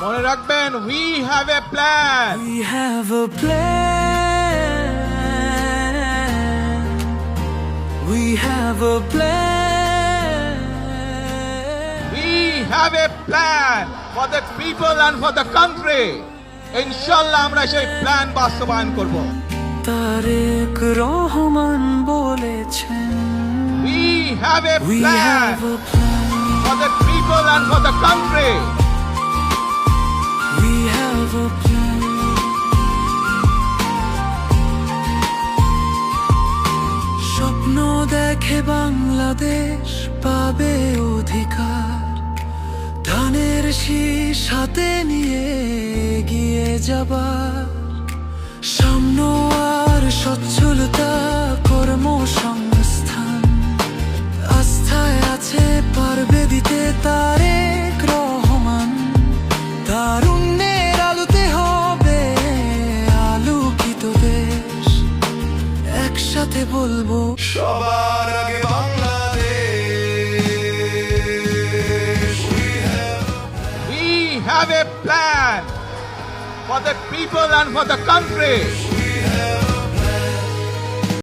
মনে রাখবেন, we have a plan. We have a plan. We have a plan. We have a plan for the people and for the country. ইনশাআল্লাহ আমরা সেই plan বাস্তবায়ন করব। তারেক রহমান বলেছেন, We have a We plan have a plan. for the people and for the country. We have a plan. স্বপ্ন দেখে বাংলাদেশ পাবে অধিকার, ধানের শীষ হাতে নিয়ে এগিয়ে যাবার, সাম্য আর সচ্ছলতা, কর্মসংস্থান, আস্থায় আছে পারবে দিতে তারেক রহমান। তারুণ্যের আলোতে হবে আলোকিত দেশ, একসাথে বলবো সবার আগে Bangladesh. We have a plan for the people and for the country.